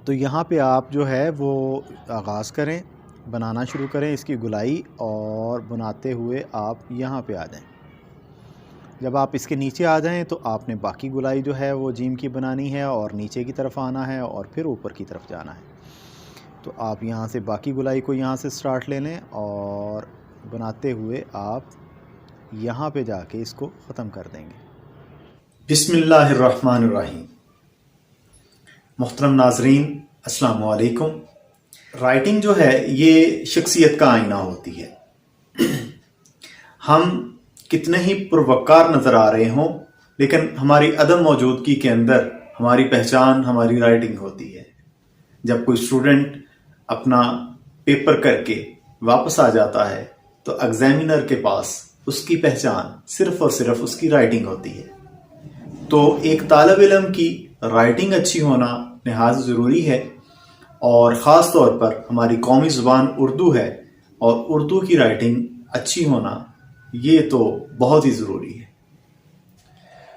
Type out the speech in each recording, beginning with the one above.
तो यहाँ पे आप जो है वो आगाज़ करें, बनाना शुरू करें इसकी गुलाई, और बनाते हुए आप यहाँ पे आ जाएं। जब आप इसके नीचे आ जाएं तो आपने बाकी गुलाई जो है वो जीम की बनानी है और नीचे की तरफ आना है और फिर ऊपर की तरफ जाना है। तो आप यहाँ से बाकी गुलाई को यहाँ से स्टार्ट ले लें और बनाते हुए आप यहाँ पे जाके इसको ख़त्म कर देंगे। बिस्मिल्लाहिर्रहमानिर्रहीम। मोहतरम नाजरीन, अस्सलाम वालेकुम। राइटिंग जो है ये शख्सियत का आईना होती है। हम कितने ही पुरवकार नज़र आ रहे हों, लेकिन हमारी अदम मौजूदगी के अंदर हमारी पहचान हमारी राइटिंग होती है। जब कोई स्टूडेंट अपना पेपर करके वापस आ जाता है तो एग्जामिनर के पास उसकी पहचान सिर्फ और सिर्फ उसकी राइटिंग होती है। तो एक तालिब इल्म की राइटिंग अच्छी होना निहायत ज़रूरी है, और ख़ास तौर पर हमारी कौमी ज़ुबान उर्दू है और उर्दू की राइटिंग अच्छी होना ये तो बहुत ही ज़रूरी है।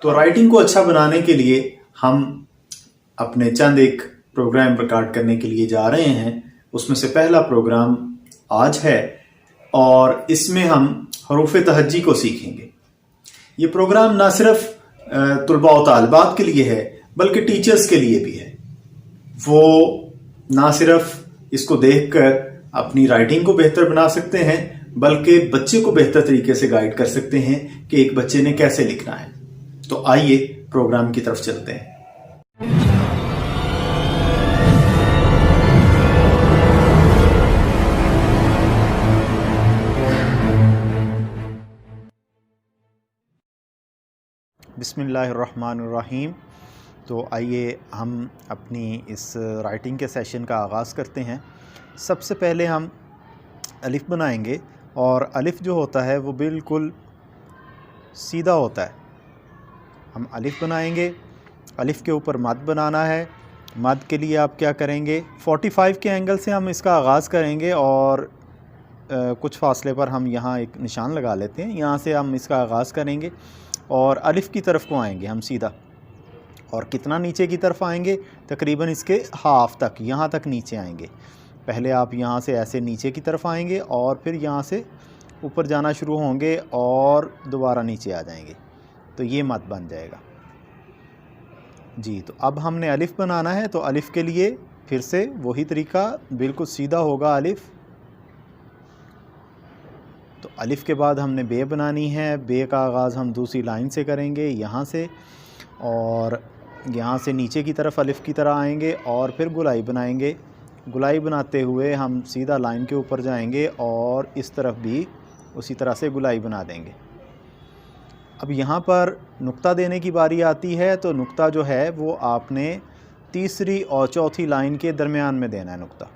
तो राइटिंग को अच्छा बनाने के लिए हम अपने चंद एक प्रोग्राम रिकॉर्ड करने के लिए जा रहे हैं। उसमें से पहला प्रोग्राम आज है और इसमें हम हरूफ तहज्जी को सीखेंगे। ये प्रोग्राम ना सिर्फ तुलबा और तालिबात के लिए है बल्कि टीचर्स के लिए भी है। वो ना सिर्फ इसको देखकर अपनी राइटिंग को बेहतर बना सकते हैं बल्कि बच्चे को बेहतर तरीके से गाइड कर सकते हैं कि एक बच्चे ने कैसे लिखना है। तो आइए प्रोग्राम की तरफ चलते हैं। बिस्मिल्लाहिर्रहमानिर्रहीम। तो आइए हम अपनी इस राइटिंग के सेशन का आगाज़ करते हैं। सबसे पहले हम अलिफ़ बनाएंगे, और अलिफ़ जो होता है वो बिल्कुल सीधा होता है। हम अलिफ़ बनाएंगे, अलिफ़ के ऊपर मद बनाना है। मद के लिए आप क्या करेंगे, 45 के एंगल से हम इसका आगाज़ करेंगे और कुछ फासले पर हम यहाँ एक निशान लगा लेते हैं। यहाँ से हम इसका आगाज़ करेंगे और अलिफ़ की तरफ को आएंगे हम सीधा। और कितना नीचे की तरफ आएंगे, तकरीबन इसके हाफ़ तक, यहाँ तक नीचे आएंगे। पहले आप यहाँ से ऐसे नीचे की तरफ आएंगे और फिर यहाँ से ऊपर जाना शुरू होंगे और दोबारा नीचे आ जाएंगे। तो ये मद बन जाएगा जी। तो अब हमने अलिफ़ बनाना है, तो अलिफ़ के लिए फिर से वही तरीका, बिल्कुल सीधा होगा अलिफ़। तो अलिफ़ के बाद हमने बे बनानी है। बे का आगाज़ हम दूसरी लाइन से करेंगे, यहाँ से, और यहाँ से नीचे की तरफ अलिफ़ की तरह आएंगे और फिर गुलाई बनाएंगे। गुलाई बनाते हुए हम सीधा लाइन के ऊपर जाएंगे और इस तरफ भी उसी तरह से गुलाई बना देंगे। अब यहाँ पर नुक्ता देने की बारी आती है। तो नुक्ता जो है वो आपने तीसरी और चौथी लाइन के दरमियान में देना है। नुक्ता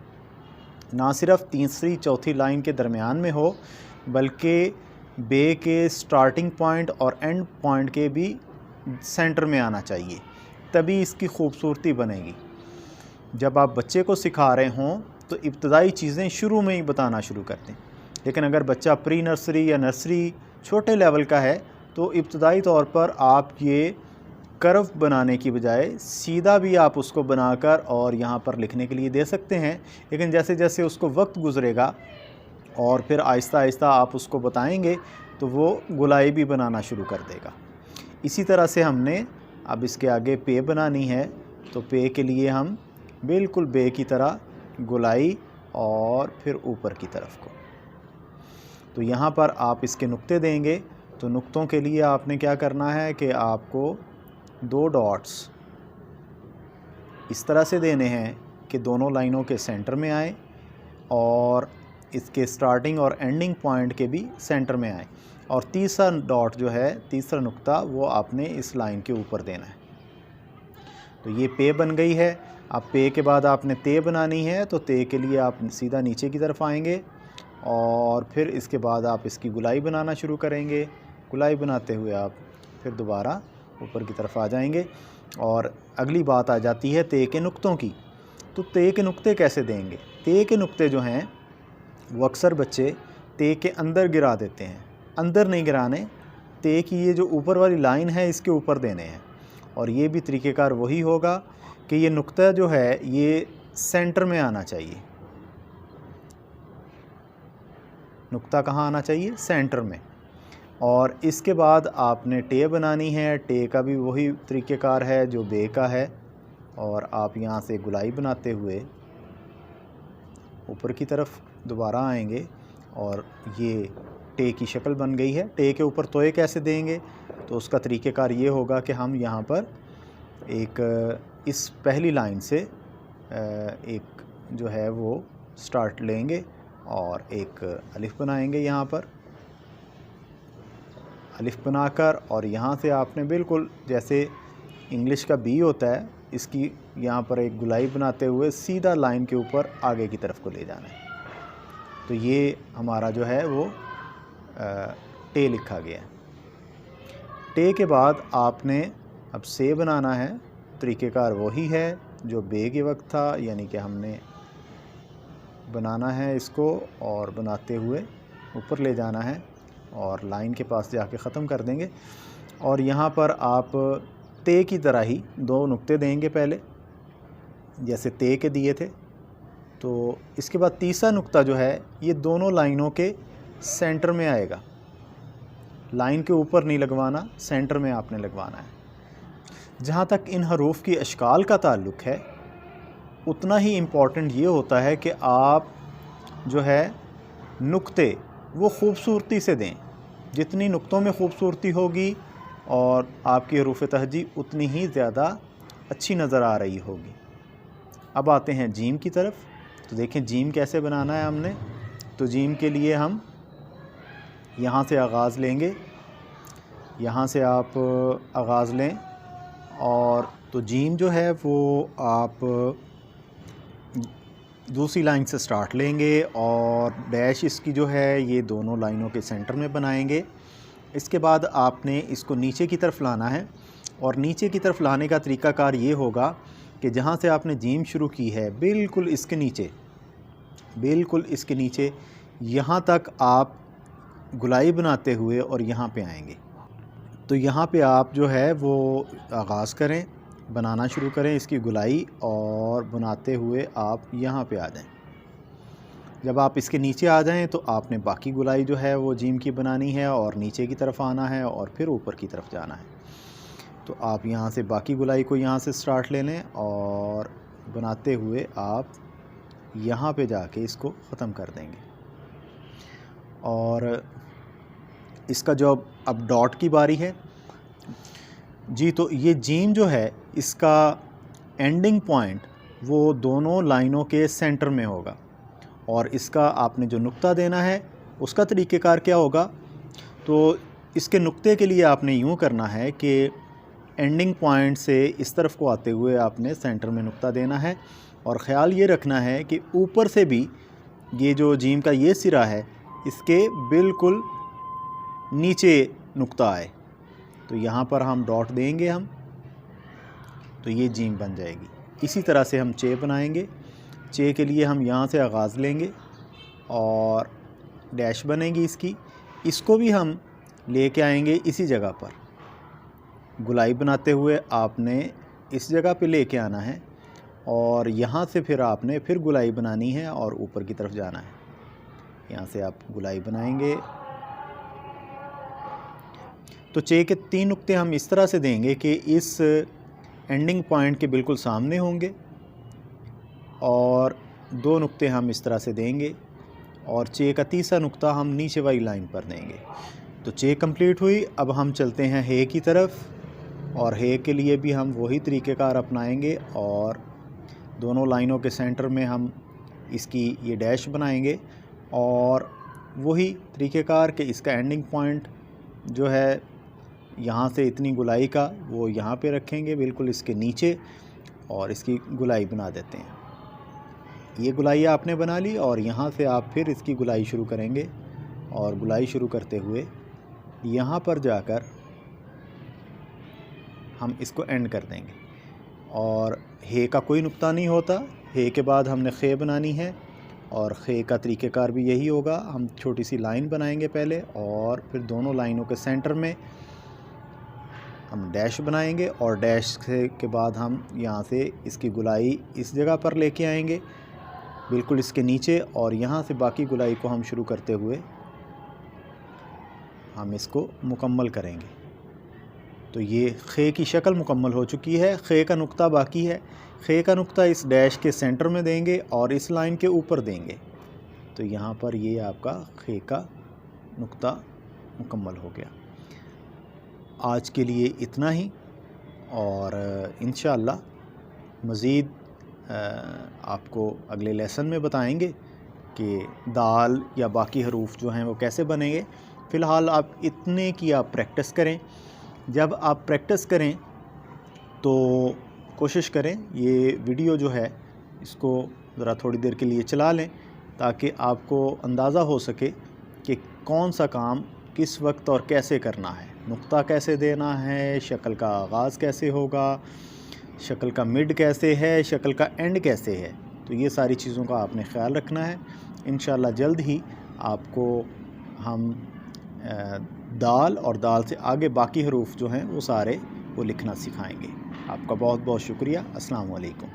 ना सिर्फ तीसरी चौथी लाइन के दरमियान में हो बल्कि बे के स्टार्टिंग पॉइंट और एंड पॉइंट के भी सेंटर में आना चाहिए, तभी इसकी खूबसूरती बनेगी। जब आप बच्चे को सिखा रहे हों तो इब्तदाई चीज़ें शुरू में ही बताना शुरू कर दें। लेकिन अगर बच्चा प्री नर्सरी या नर्सरी छोटे लेवल का है तो इब्तदाई तौर पर आप ये कर्व बनाने की बजाय सीधा भी आप उसको बनाकर और यहाँ पर लिखने के लिए दे सकते हैं। लेकिन जैसे जैसे उसको वक्त गुज़रेगा और फिर आहिस्ता आहिस्ता आप उसको बताएंगे तो वो गुलाई भी बनाना शुरू कर देगा। इसी तरह से हमने अब इसके आगे पे बनानी है। तो पे के लिए हम बिल्कुल बे की तरह गुलाई और फिर ऊपर की तरफ को। तो यहाँ पर आप इसके नुक्ते देंगे। तो नुक्तों के लिए आपने क्या करना है कि आपको 2 डॉट्स इस तरह से देने हैं कि दोनों लाइनों के सेंटर में आए और इसके स्टार्टिंग और एंडिंग पॉइंट के भी सेंटर में आए। और तीसरा डॉट जो है, तीसरा नुक्ता, वो आपने इस लाइन के ऊपर देना है। तो ये पे बन गई है। अब पे के बाद आपने ते बनानी है। तो ते के लिए आप सीधा नीचे की तरफ आएंगे और फिर इसके बाद आप इसकी गुलाई बनाना शुरू करेंगे। गुलाई बनाते हुए आप फिर दोबारा ऊपर की तरफ आ जाएंगे। और अगली बात आ जाती है ते के नुक्तों की। तो ते के नुक्ते कैसे देंगे? ते के नुक्ते जो हैं वो अक्सर बच्चे ते के अंदर गिरा देते हैं। अंदर नहीं गिराने, ते की ये जो ऊपर वाली लाइन है इसके ऊपर देने हैं। और ये भी तरीक़ेकार वही होगा कि ये नुक्ता जो है ये सेंटर में आना चाहिए। नुक्ता कहाँ आना चाहिए? सेंटर में। और इसके बाद आपने टे बनानी है। टे का भी वही तरीक़ेकार है जो बे का है, और आप यहाँ से गुलाई बनाते हुए ऊपर की तरफ दोबारा आएंगे और ये टे की शक्ल बन गई है। टे के ऊपर तोए कैसे देंगे? तो उसका तरीक़ेकार ये होगा कि हम यहाँ पर एक इस पहली लाइन से एक जो है वो स्टार्ट लेंगे और एक अलिफ बनाएंगे यहाँ पर, अलिफ बनाकर, और यहाँ से आपने बिल्कुल जैसे इंग्लिश का बी होता है, इसकी यहाँ पर एक गुलाई बनाते हुए सीधा लाइन के ऊपर आगे की तरफ को ले जाना है। तो ये हमारा जो है वो टे लिखा गया है। टे के बाद आपने अब से बनाना है। तरीक़ेकार वही है जो बे के वक्त था, यानी कि हमने बनाना है इसको और बनाते हुए ऊपर ले जाना है और लाइन के पास जाके ख़त्म कर देंगे। और यहाँ पर आप ते की तरह ही दो नुक्ते देंगे पहले, जैसे ते के दिए थे। तो इसके बाद तीसरा नुक्ता जो है ये दोनों लाइनों के सेंटर में आएगा। लाइन के ऊपर नहीं लगवाना, सेंटर में आपने लगवाना है। जहाँ तक इन हरूफ की अशकाल का ताल्लुक़ है, उतना ही इम्पॉर्टेंट ये होता है कि आप जो है नुक्ते वो ख़ूबसूरती से दें। जितनी नुक्तों में ख़ूबसूरती होगी और आपकी हरूफ तहजी उतनी ही ज़्यादा अच्छी नज़र आ रही होगी। अब आते हैं जीम की तरफ। तो देखें जीम कैसे बनाना है हमने। तो जीम के लिए हम यहाँ से आगाज़ लेंगे, यहाँ से आप आगाज़ लें, और तो जीम जो है वो आप दूसरी लाइन से स्टार्ट लेंगे और डैश इसकी जो है ये दोनों लाइनों के सेंटर में बनाएंगे। इसके बाद आपने इसको नीचे की तरफ लाना है, और नीचे की तरफ लाने का तरीक़ाकार ये होगा कि जहाँ से आपने जीम शुरू की है बिल्कुल इसके नीचे, बिल्कुल इसके नीचे यहाँ तक आप गुलाई बनाते हुए और यहाँ पे आएंगे। तो यहाँ पे आप जो है वो आगाज़ करें, बनाना शुरू करें इसकी गुलाई, और बनाते हुए आप यहाँ पे आ जाएं। जब आप इसके नीचे आ जाएं तो आपने बाकी गुलाई जो है वो जीम की बनानी है और नीचे की तरफ आना है और फिर ऊपर की तरफ जाना है। तो आप यहाँ से बाकी गुलाई को यहाँ से स्टार्ट ले लें और बनाते हुए आप यहाँ पे जाके इसको ख़त्म कर देंगे। और इसका जो अब डॉट की बारी है जी, तो ये जीम जो है इसका एंडिंग पॉइंट वो दोनों लाइनों के सेंटर में होगा, और इसका आपने जो नुक्ता देना है उसका तरीक़ेकार क्या होगा। तो इसके नुक्ते के लिए आपने यूँ करना है कि एंडिंग पॉइंट से इस तरफ को आते हुए आपने सेंटर में नुक्ता देना है, और ख़्याल ये रखना है कि ऊपर से भी ये जो जीम का ये सिरा है इसके बिल्कुल नीचे नुक्ता आए। तो यहाँ पर हम डॉट देंगे हम, तो ये जीम बन जाएगी। इसी तरह से हम चे बनाएंगे। चे के लिए हम यहाँ से आगाज़ लेंगे और डैश बनेगी इसकी, इसको भी हम लेके आएंगे इसी जगह पर। गुलाई बनाते हुए आपने इस जगह पे लेके आना है, और यहाँ से फिर आपने फिर गुलाई बनानी है और ऊपर की तरफ जाना है। यहाँ से आप गुलाई बनाएंगे। तो चे के 3 नुक्ते हम इस तरह से देंगे कि इस एंडिंग पॉइंट के बिल्कुल सामने होंगे, और 2 नुक्ते हम इस तरह से देंगे, और चे का तीसरा नुक्ता हम नीचे वाली लाइन पर देंगे। तो चे कंप्लीट हुई। अब हम चलते हैं हे की तरफ, और हे के लिए भी हम वही तरीक़ेकार अपनाएंगे, और दोनों लाइनों के सेंटर में हम इसकी ये डैश बनाएंगे, और वही तरीक़ेकार कि इसका एंडिंग पॉइंट जो है यहाँ से इतनी गुलाई का वो यहाँ पे रखेंगे बिल्कुल इसके नीचे, और इसकी गुलाई बना देते हैं। ये गुलाई आपने बना ली, और यहाँ से आप फिर इसकी गुलाई शुरू करेंगे, और गुलाई शुरू करते हुए यहाँ पर जाकर हम इसको एंड कर देंगे। और हे का कोई नुक्ता नहीं होता। हे के बाद हमने खे बनानी है, और खे का तरीक़ेकार भी यही होगा। हम छोटी सी लाइन बनाएंगे पहले, और फिर दोनों लाइनों के सेंटर में हम डैश बनाएंगे और डैश से के बाद हम यहाँ से इसकी गुलाई इस जगह पर लेके आएंगे, बिल्कुल इसके नीचे, और यहाँ से बाकी गुलाई को हम शुरू करते हुए हम इसको मुकम्मल करेंगे। तो ये खे की शक्ल मुकम्मल हो चुकी है। खे का नुक्ता बाकी है। खे का नुक्ता इस डैश के सेंटर में देंगे और इस लाइन के ऊपर देंगे। तो यहाँ पर ये आपका खे का नुक्ता मुकम्मल हो गया। आज के लिए इतना ही, और इंशाअल्लाह मज़ीद आपको अगले लेसन में बताएंगे कि दाल या बाकी हरूफ जो हैं वो कैसे बनेंगे। फ़िलहाल आप इतने की आप प्रैक्टिस करें। जब आप प्रैक्टिस करें तो कोशिश करें ये वीडियो जो है इसको ज़रा थोड़ी देर के लिए चला लें, ताकि आपको अंदाज़ा हो सके कि कौन सा काम किस वक्त और कैसे करना है, नुक्ता कैसे देना है, शक्ल का आगाज़ कैसे होगा, शक्ल का मिड कैसे है, शक्ल का एंड कैसे है। तो ये सारी चीज़ों का आपने ख्याल रखना है। इंशाअल्लाह जल्द ही आपको हम दाल और दाल से आगे बाकी हरूफ जो हैं वो सारे वो लिखना सिखाएंगे। आपका बहुत बहुत शुक्रिया। अस्सलाम वालेकुम।